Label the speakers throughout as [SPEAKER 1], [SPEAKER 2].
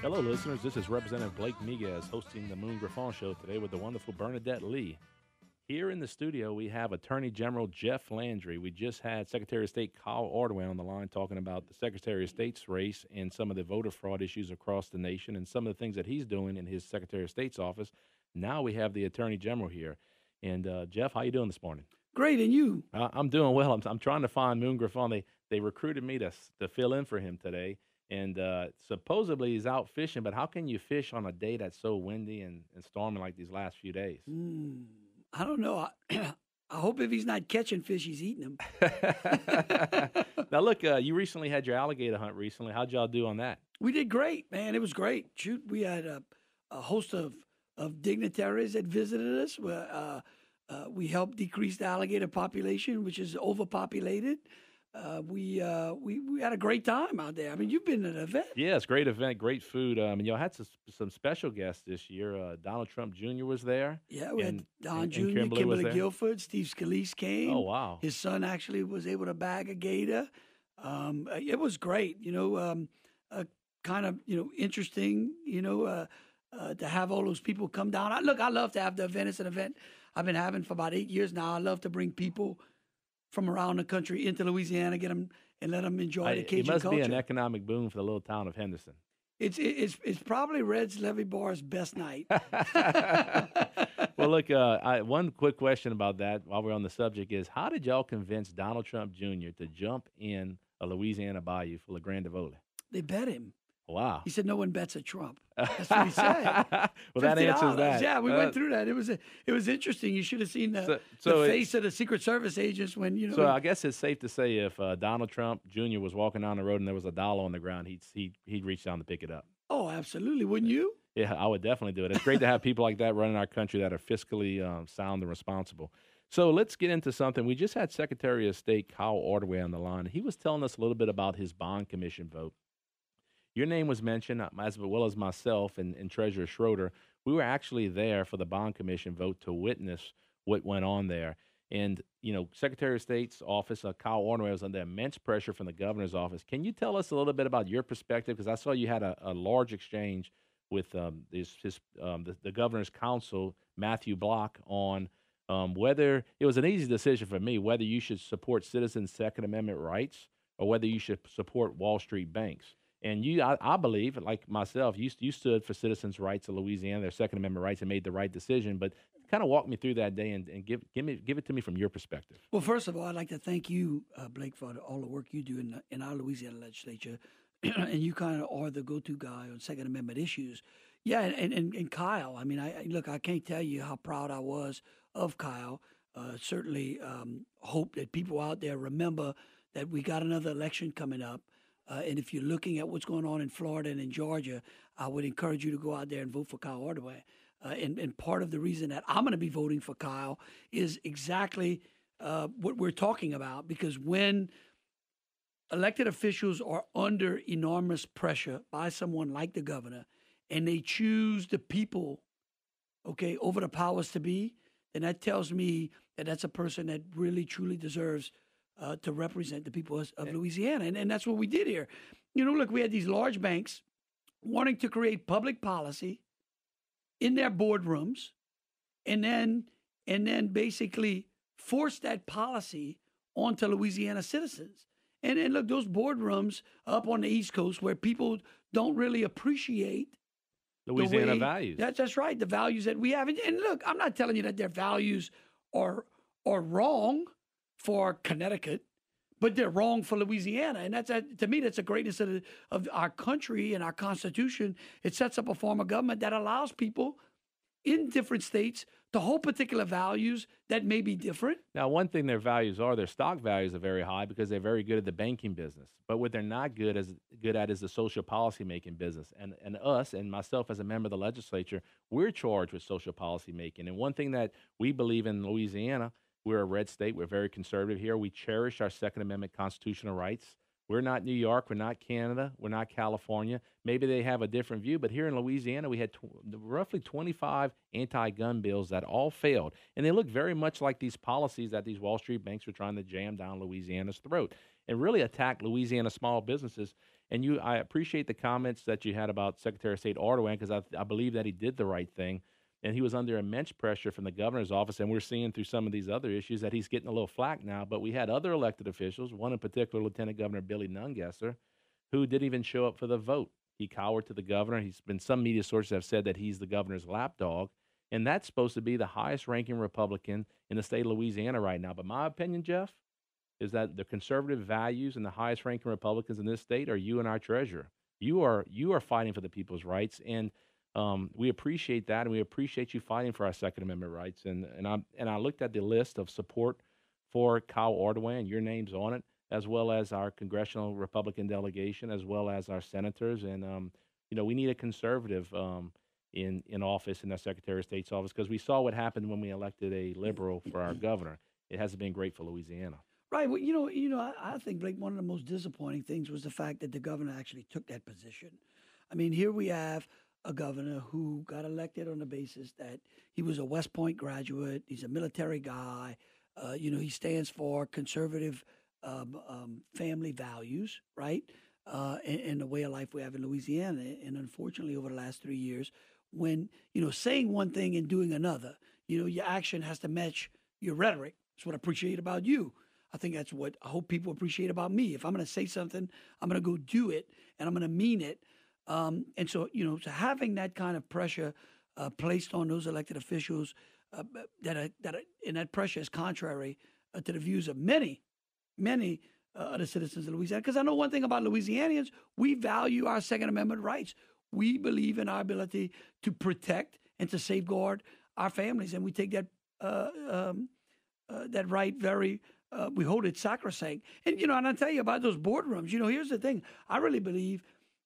[SPEAKER 1] Hello, listeners. This is Representative Blake Miguez hosting the Moon Griffon Show today with the wonderful Bernadette Lee. Here in the studio, we have Attorney General Jeff Landry. We just had Secretary of State Kyle Ordway on the line talking about the Secretary of State's race and some of the voter fraud issues across the nation and some of the things that he's doing in his Secretary of State's office. Now we have the Attorney General here. And Jeff, how you doing this morning?
[SPEAKER 2] Great, and you?
[SPEAKER 1] I'm doing well. I'm trying to find Moon Griffon. They recruited me to fill in for him today. And supposedly he's out fishing, but how can you fish on a day that's so windy and stormy like these last few days?
[SPEAKER 2] I don't know. I hope if he's not catching fish, he's eating them.
[SPEAKER 1] Now, look, you recently had your alligator hunt recently. How'd y'all do on that?
[SPEAKER 2] We did great, man. It was great. Shoot, we had a host of dignitaries that visited us. We helped decrease the alligator population, which is overpopulated. We had a great time out there. I mean, you've been at an event.
[SPEAKER 1] Yeah, it's a great event, great food. And y'all had some special guests this year. Donald Trump Jr. was there.
[SPEAKER 2] Yeah, we had Don Jr.,
[SPEAKER 1] and
[SPEAKER 2] Kimberly Guilford, Steve Scalise came.
[SPEAKER 1] Oh, wow.
[SPEAKER 2] His son actually was able to bag a gator. It was great, kind of, interesting, to have all those people come down. I love to have the event. It's an event I've been having for about 8 years now. I love to bring people from around the country into Louisiana, get them and let them enjoy the Cajun culture.
[SPEAKER 1] It must be an economic boom for the little town of Henderson.
[SPEAKER 2] It's probably Red's Levee Bar's best night.
[SPEAKER 1] Well, look, one quick question about that while we're on the subject is, how did y'all convince Donald Trump Jr. to jump in a Louisiana bayou full of Grand Evole?
[SPEAKER 2] They bet him.
[SPEAKER 1] Wow.
[SPEAKER 2] He said no one bets a Trump. That's what he said.
[SPEAKER 1] Well, that answers that.
[SPEAKER 2] Yeah, we went through that. It was interesting. You should have seen the face of the Secret Service agents when.
[SPEAKER 1] So I guess it's safe to say if Donald Trump Jr. was walking down the road and there was $1 on the ground, he'd reach down to pick it up.
[SPEAKER 2] Oh, absolutely. Wouldn't you?
[SPEAKER 1] Yeah, I would definitely do it. It's great to have people like that running our country that are fiscally sound and responsible. So let's get into something. We just had Secretary of State Kyle Ordway on the line. He was telling us a little bit about his bond commission vote. Your name was mentioned, as well as myself and Treasurer Schroeder. We were actually there for the bond commission vote to witness what went on there. And, Secretary of State's office, Kyle Ordway, was under immense pressure from the governor's office. Can you tell us a little bit about your perspective? Because I saw you had a large exchange with the governor's counsel, Matthew Block, on whether it was an easy decision for me, whether you should support citizens' Second Amendment rights or whether you should support Wall Street banks. And I believe, like myself, you stood for citizens' rights of Louisiana, their Second Amendment rights, and made the right decision. But kind of walk me through that day and give it to me from your perspective.
[SPEAKER 2] Well, first of all, I'd like to thank you, Blake, for all the work you do in our Louisiana legislature. And you kind of are the go-to guy on Second Amendment issues. Yeah, and Kyle, I mean, I can't tell you how proud I was of Kyle. Certainly hope that people out there remember that we got another election coming up. And if you're looking at what's going on in Florida and in Georgia, I would encourage you to go out there and vote for Kyle Ordway. And part of the reason that I'm going to be voting for Kyle is exactly what we're talking about. Because when elected officials are under enormous pressure by someone like the governor, and they choose the people, over the powers to be, then that tells me that that's a person that really, truly deserves to represent the people of Louisiana. And that's what we did here. Look, we had these large banks wanting to create public policy in their boardrooms and then basically force that policy onto Louisiana citizens. And look, those boardrooms up on the East Coast where people don't really appreciate
[SPEAKER 1] Louisiana values.
[SPEAKER 2] That's right, the values that we have. And look, I'm not telling you that their values are wrong for Connecticut, but they're wrong for Louisiana. And to me, that's the greatness of our country and our Constitution. It sets up a form of government that allows people in different states to hold particular values that may be different.
[SPEAKER 1] Now, one thing their values are, their stock values are very high because they're very good at the banking business. But what they're not good at is the social policy making business. And us and myself as a member of the legislature, we're charged with social policy making. And one thing that we believe in Louisiana, we're a red state. We're very conservative here. We cherish our Second Amendment constitutional rights. We're not New York. We're not Canada. We're not California. Maybe they have a different view, but here in Louisiana, we had roughly 25 anti-gun bills that all failed. And they look very much like these policies that these Wall Street banks were trying to jam down Louisiana's throat and really attack Louisiana small businesses. And I appreciate the comments that you had about Secretary of State Erdogan because I believe that he did the right thing. And he was under immense pressure from the governor's office. And we're seeing through some of these other issues that he's getting a little flack now. But we had other elected officials, one in particular, Lieutenant Governor Billy Nungesser, who didn't even show up for the vote. He cowered to the governor. He's been some media sources have said that he's the governor's lapdog. And that's supposed to be the highest ranking Republican in the state of Louisiana right now. But my opinion, Jeff, is that the conservative values and the highest ranking Republicans in this state are you and our treasurer. You are fighting for the people's rights, and we appreciate that, and we appreciate you fighting for our Second Amendment rights. And I looked at the list of support for Kyle Erdogan. Your name's on it, as well as our congressional Republican delegation, as well as our senators. And we need a conservative in office in the Secretary of State's office because we saw what happened when we elected a liberal for our governor. It hasn't been great for Louisiana.
[SPEAKER 2] Right. Well, I think, Blake, one of the most disappointing things was the fact that the governor actually took that position. I mean, here we have a governor who got elected on the basis that he was a West Point graduate. He's a military guy. He stands for conservative family values, right? And the way of life we have in Louisiana. And unfortunately, over the last 3 years, when, saying one thing and doing another, your action has to match your rhetoric. That's what I appreciate about you. I think that's what I hope people appreciate about me. If I'm going to say something, I'm going to go do it, and I'm going to mean it. And so, so having that kind of pressure placed on those elected officials, and that pressure is contrary to the views of many of the citizens of Louisiana. Because I know one thing about Louisianians: we value our Second Amendment rights. We believe in our ability to protect and to safeguard our families, and we take that that right very. We hold it sacrosanct. And, and I'll tell you about those boardrooms. Here's the thing. I really believe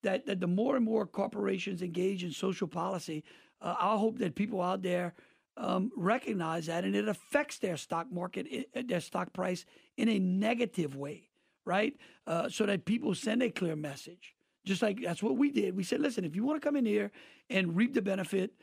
[SPEAKER 2] that the more and more corporations engage in social policy, I hope that people out there recognize that, and it affects their stock market, their stock price in a negative way, right? So that people send a clear message. Just like that's what we did. We said, listen, if you want to come in here and reap the benefit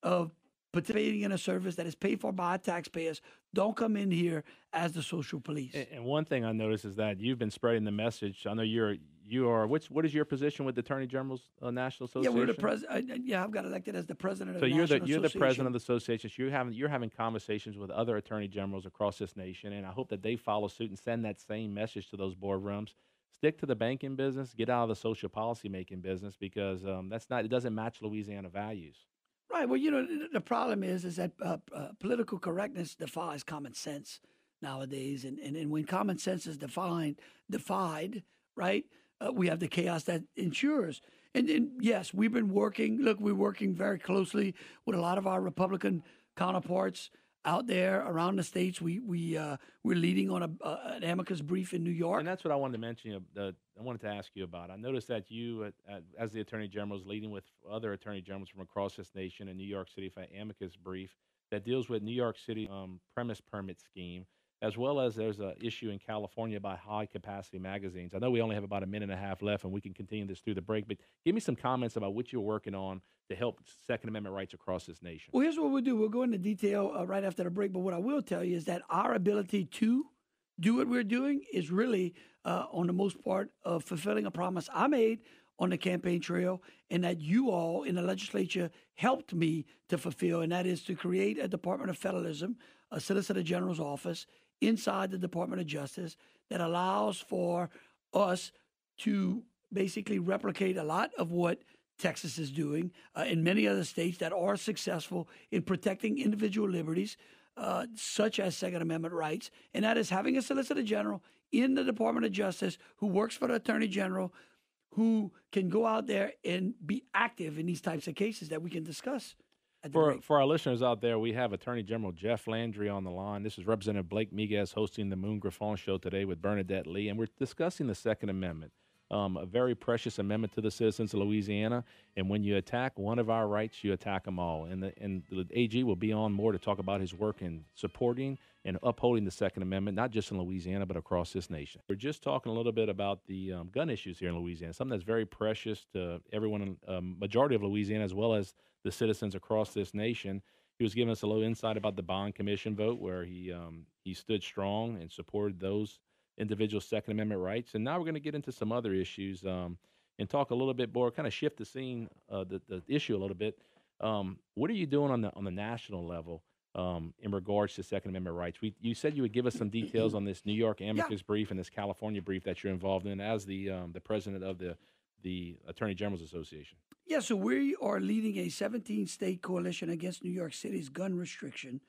[SPEAKER 2] of participating in a service that is paid for by taxpayers, don't come in here as the social police.
[SPEAKER 1] And one thing I noticed is that you've been spreading the message. I know you are. What is your position with the Attorney General's National Association?
[SPEAKER 2] Yeah, we're the president. I've got elected as the president of
[SPEAKER 1] so
[SPEAKER 2] the National Association.
[SPEAKER 1] So you're the president of the association. So you're having conversations with other attorney generals across this nation, and I hope that they follow suit and send that same message to those boardrooms. Stick to the banking business. Get out of the social policy making business because it doesn't match Louisiana values.
[SPEAKER 2] Right. Well, the problem is that political correctness defies common sense nowadays, and when common sense is defied, right, we have the chaos that ensures. And yes, we've been working. Look, we're working very closely with a lot of our Republican counterparts out there around the states. We're leading on an amicus brief in New York,
[SPEAKER 1] and that's what I wanted to mention. I wanted to ask you about. I noticed that you, as the Attorney General, is leading with other Attorney Generals from across this nation in New York City for an amicus brief that deals with New York City premise permit scheme, as well as there's an issue in California about high-capacity magazines. I know we only have about a minute and a half left, and we can continue this through the break, but give me some comments about what you're working on to help Second Amendment rights across this nation.
[SPEAKER 2] Well, here's what we'll do. We'll go into detail right after the break, but what I will tell you is that our ability to do what we're doing is really, on the most part, of fulfilling a promise I made on the campaign trail, and that you all in the legislature helped me to fulfill, and that is to create a Department of Federalism, a Solicitor General's office inside the Department of Justice that allows for us to basically replicate a lot of what Texas is doing in many other states that are successful in protecting individual liberties, such as Second Amendment rights, and that is having a Solicitor General in the Department of Justice who works for the Attorney General, who can go out there and be active in these types of cases that we can discuss.
[SPEAKER 1] For our listeners out there, we have Attorney General Jeff Landry on the line. This is Representative Blake Miguez hosting the Moon Griffon Show today with Bernadette Lee, and we're discussing the Second Amendment, a very precious amendment to the citizens of Louisiana. And when you attack one of our rights, you attack them all. And the AG will be on more to talk about his work in supporting and upholding the Second Amendment, not just in Louisiana, but across this nation. We're just talking a little bit about the gun issues here in Louisiana, something that's very precious to everyone, majority of Louisiana, as well as the citizens across this nation. He was giving us a little insight about the bond commission vote, where he stood strong and supported those individual Second Amendment rights. And now we're going to get into some other issues. and talk a little bit more, kind of shift the scene, the issue a little bit. What are you doing on the national level in regards to Second Amendment rights? You said you would give us some details on this New York
[SPEAKER 2] Yeah.
[SPEAKER 1] amicus brief and this California brief that you're involved in as the president of the Attorney General's Association.
[SPEAKER 2] Yeah, so we are leading a 17-state coalition against New York City's gun restriction,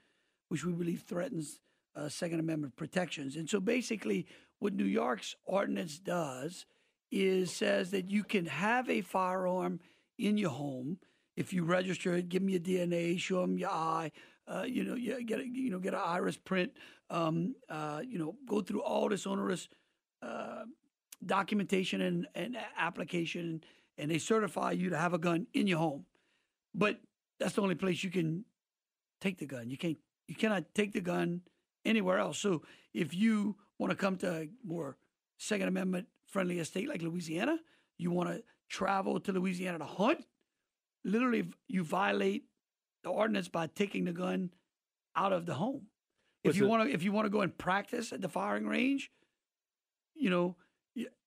[SPEAKER 2] which we believe threatens Second Amendment protections. And so basically, what New York's ordinance does is says that you can have a firearm in your home if you register it, give them your DNA, show them your eye, get an iris print, go through all this onerous documentation and application, and they certify you to have a gun in your home. But that's the only place you can take the gun. You cannot take the gun anywhere else. So if you want to come to a more Second Amendment friendly state like Louisiana, you want to travel to Louisiana to hunt, literally you violate the ordinance by taking the gun out of the home. If you want to go and practice at the firing range, you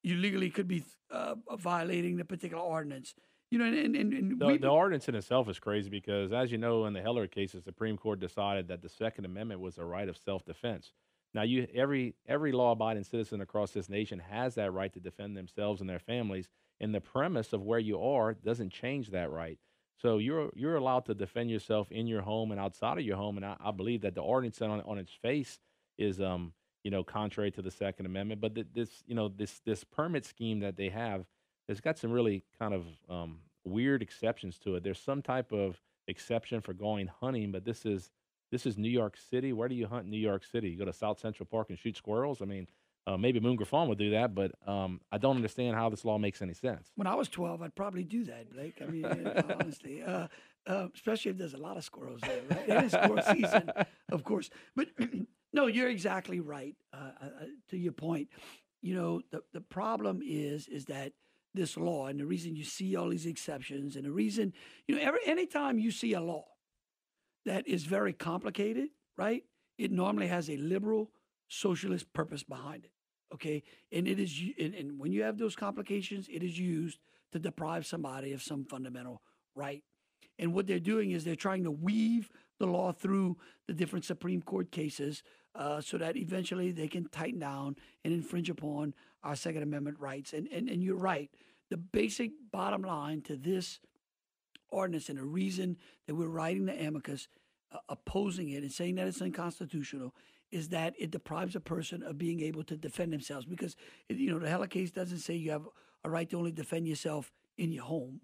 [SPEAKER 2] legally could be violating the particular ordinance.
[SPEAKER 1] The ordinance in itself is crazy because, as you know, in the Heller case, the Supreme Court decided that the Second Amendment was a right of self-defense. Now, every law-abiding citizen across this nation has that right to defend themselves and their families, and the premise of where you are doesn't change that right. So you're allowed to defend yourself in your home and outside of your home, and I believe that the ordinance on its face is contrary to the Second Amendment. But this permit scheme that they have, it's got some really kind of weird exceptions to it. There's some type of exception for going hunting, but this is New York City. Where do you hunt in New York City? You go to South Central Park and shoot squirrels? I mean, maybe Moon Griffon would do that, but I don't understand how this law makes any sense.
[SPEAKER 2] When I was 12, I'd probably do that, Blake. I mean, honestly, especially if there's a lot of squirrels there, right? It is squirrel season, of course. But no, you're exactly right. To your point, the problem is that this law, and the reason you see all these exceptions, and the reason, anytime you see a law that is very complicated, right? It normally has a liberal socialist purpose behind it. Okay, and it is, and when you have those complications, it is used to deprive somebody of some fundamental right. And what they're doing is they're trying to weave the law through the different Supreme Court cases so that eventually they can tighten down and infringe upon our Second Amendment rights. And you're right. The basic bottom line to this ordinance, and the reason that we're writing the amicus opposing it and saying that it's unconstitutional, is that it deprives a person of being able to defend themselves. Because, the Heller case doesn't say you have a right to only defend yourself in your home,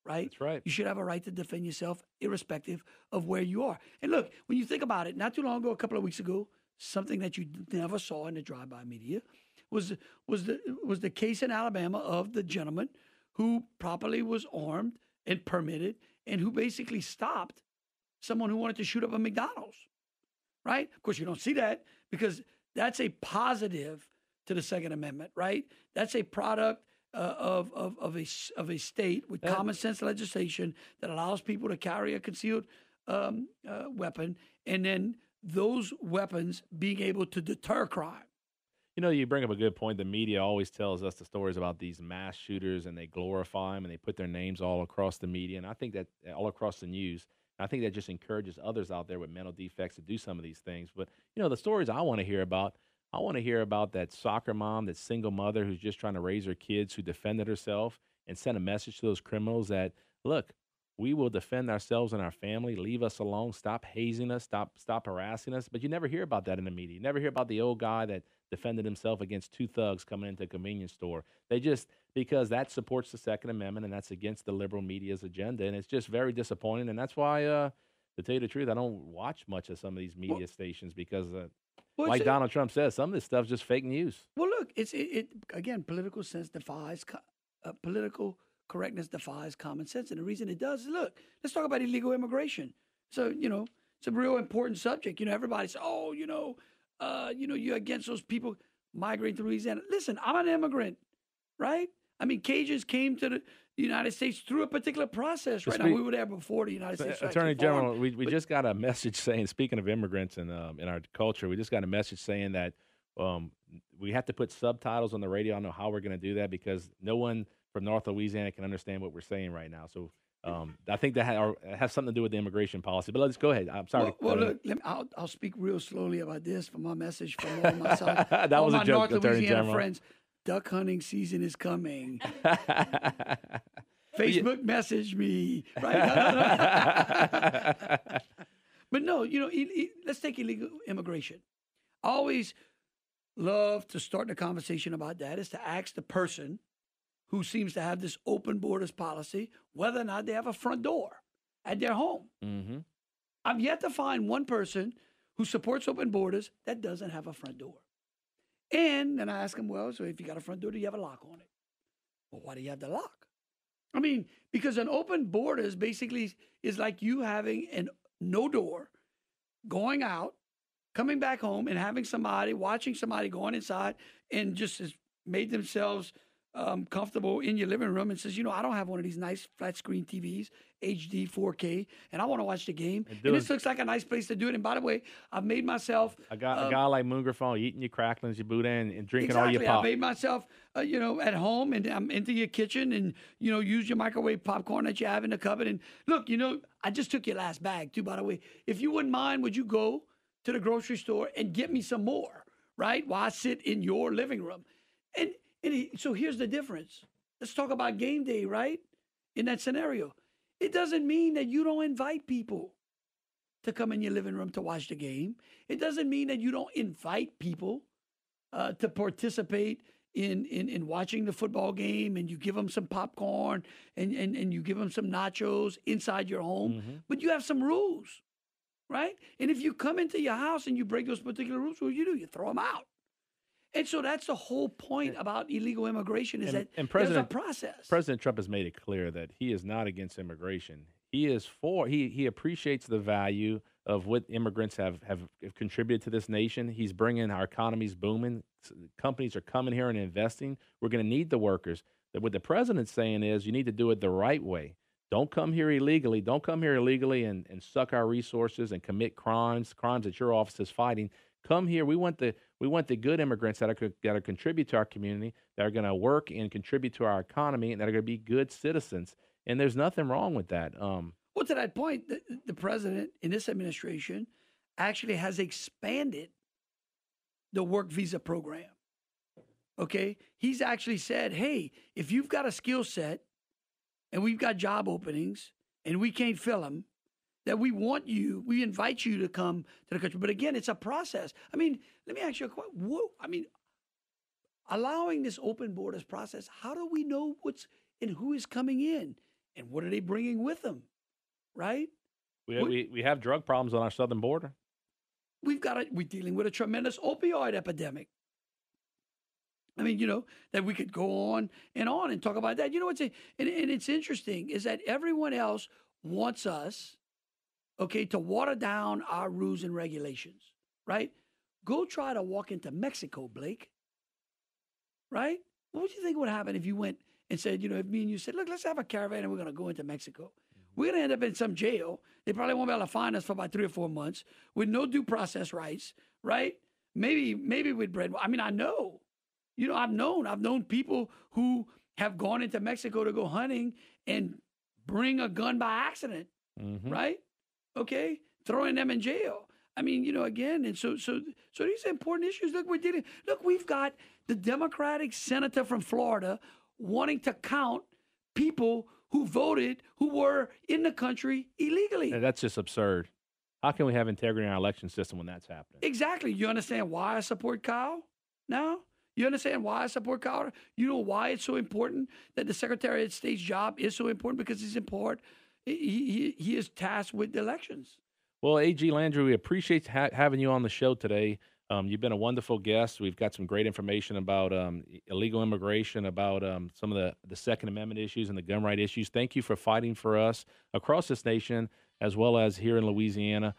[SPEAKER 2] right?
[SPEAKER 1] That's right.
[SPEAKER 2] You should have a right to defend yourself irrespective of where you are. And look, when you think about it, not too long ago, a couple of weeks ago, something that you never saw in the drive-by media was the case in Alabama of the gentleman who properly was armed and permitted, and who basically stopped someone who wanted to shoot up a McDonald's, right? Of course, you don't see that because that's a positive to the Second Amendment, right? That's a product of a state with common sense legislation that allows people to carry a concealed weapon, and then those weapons being able to deter crime.
[SPEAKER 1] You bring up a good point. The media always tells us the stories about these mass shooters, and they glorify them, and they put their names all across the media, and I think that all across the news. I think that just encourages others out there with mental defects to do some of these things. But, the stories I want to hear about, that soccer mom, that single mother who's just trying to raise her kids, who defended herself and sent a message to those criminals that, look, we will defend ourselves and our family. Leave us alone. Stop hazing us. Stop harassing us. But you never hear about that in the media. You never hear about the old guy that defended himself against two thugs coming into a convenience store. Because that supports the Second Amendment, and that's against the liberal media's agenda. And it's just very disappointing. And that's why, to tell you the truth, I don't watch much of some of these media stations because, like Donald Trump says, some of this stuff's just fake news.
[SPEAKER 2] Well, look, again, political sense defies political correctness defies common sense. And the reason it does is, look, let's talk about illegal immigration. So, it's a real important subject. Everybody says, you're against those people migrating to Louisiana. Listen, I'm an immigrant, right? I mean, Cajuns came to the United States through a particular process, right? Now, we were there before the United States.
[SPEAKER 1] Attorney General, we just got a message saying, speaking of immigrants and in our culture, we just got a message saying that we have to put subtitles on the radio. I don't know how we're going to do that because no one from North Louisiana can understand what we're saying right now. So I think that has something to do with the immigration policy. But let's go ahead. I'm sorry.
[SPEAKER 2] Well, look, I'll speak real slowly about this for my message from all my
[SPEAKER 1] that
[SPEAKER 2] all
[SPEAKER 1] was
[SPEAKER 2] my
[SPEAKER 1] a joke,
[SPEAKER 2] North
[SPEAKER 1] Attorney
[SPEAKER 2] Louisiana
[SPEAKER 1] General.
[SPEAKER 2] friends. Duck hunting season is coming. Facebook message me, right? But no, let's take illegal immigration. I always love to start the conversation about that is to ask the person who seems to have this open borders policy whether or not they have a front door at their home.
[SPEAKER 1] Mm-hmm.
[SPEAKER 2] I've yet to find one person who supports open borders that doesn't have a front door. And then I ask them, well, so if you got a front door, do you have a lock on it? Well, why do you have the lock? I mean, because an open borders basically is like you having no door, going out, coming back home, and having watching somebody going inside and just has made themselves comfortable in your living room and says, I don't have one of these nice flat screen TVs, HD 4K, and I want to watch the game. And this looks like a nice place to do it. And by the way, I've made myself
[SPEAKER 1] a guy like Moogerphone eating your cracklings, your boudin, and drinking all your
[SPEAKER 2] exactly.
[SPEAKER 1] pop.
[SPEAKER 2] I made myself, at home, and I'm into your kitchen, and use your microwave popcorn that you have in the cupboard. And look, I just took your last bag too. By the way, if you wouldn't mind, would you go to the grocery store and get me some more? Right, while I sit in your living room, so here's the difference. Let's talk about game day, right? In that scenario, it doesn't mean that you don't invite people to come in your living room to watch the game. It doesn't mean that you don't invite people to participate in watching the football game, and you give them some popcorn and you give them some nachos inside your home. Mm-hmm. But you have some rules, right? And if you come into your house and you break those particular rules, what do? You throw them out. And so that's the whole point about illegal immigration is that there's a process.
[SPEAKER 1] President Trump has made it clear that he is not against immigration. He is he appreciates the value of what immigrants have contributed to this nation. He's bringing our economies booming. Companies are coming here and investing. We're going to need the workers. What the president's saying is you need to do it the right way. Don't come here illegally. Don't come here illegally and suck our resources and commit crimes that your office is fighting. Come here. We want the good immigrants that are contribute to our community, that are going to work and contribute to our economy, and that are going to be good citizens. And there's nothing wrong with that.
[SPEAKER 2] Well, to that point, the president in this administration actually has expanded the work visa program. Okay, he's actually said, "Hey, if you've got a skill set, and we've got job openings, and we can't fill them." That we invite you to come to the country. But again, it's a process. I mean, let me ask you a question. Allowing this open borders process, how do we know who is coming in and what are they bringing with them, right?
[SPEAKER 1] We have drug problems on our southern border.
[SPEAKER 2] We're dealing with a tremendous opioid epidemic. I mean, that we could go on and talk about that. It's interesting is that everyone else wants us, to water down our rules and regulations, right? Go try to walk into Mexico, Blake, right? What would you think would happen if you went and said, if me and you said, look, let's have a caravan and we're going to go into Mexico. Mm-hmm. We're going to end up in some jail. They probably won't be able to find us for about 3 or 4 months with no due process rights, right? Maybe with bread. I mean, I know. I've known people who have gone into Mexico to go hunting and bring a gun by accident, mm-hmm. right? Okay, throwing them in jail. I mean, again, and so these are important issues. Look, we've got the Democratic senator from Florida wanting to count people who voted who were in the country illegally.
[SPEAKER 1] That's just absurd. How can we have integrity in our election system when that's happening?
[SPEAKER 2] Exactly. You understand why I support Kyle now? You understand why I support Kyle? You know why it's so important that the Secretary of State's job is so important? Because it's important. He is tasked with the elections.
[SPEAKER 1] Well, A.G. Landry, we appreciate having you on the show today. You've been a wonderful guest. We've got some great information about illegal immigration, about some of the Second Amendment issues and the gun right issues. Thank you for fighting for us across this nation as well as here in Louisiana.